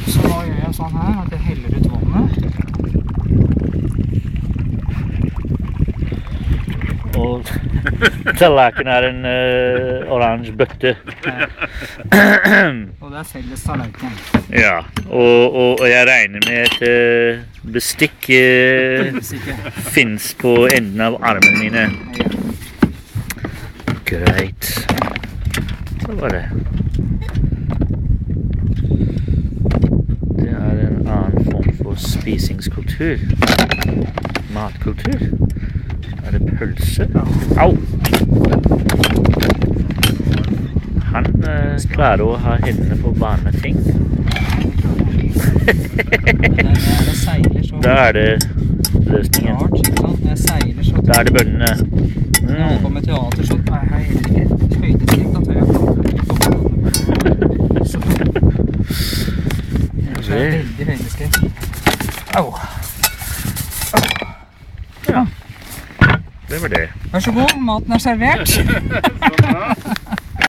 Så nå gjør jeg sånn her, at jeg heller ut vannet. Og tallerken en orange bøtte. Og det felles tallerken. Ja, og jeg regner med at bestikk finnes på enden av armene mine. Ja. Greit. Hva var det? Det en annen form for spisingskultur. Matkultur. Det pølse? Au! Han klarer å ha hendene på vanlige ting. Da det løsningen. Jeg seiler så. Da det bønnene. Når jeg holder på med teater, så har jeg heller ikke høydeskrift, da tør jeg ikke. Ellers er jeg veldig høydeskrift. Au! Ja. Det var det. Vær så god, maten servert.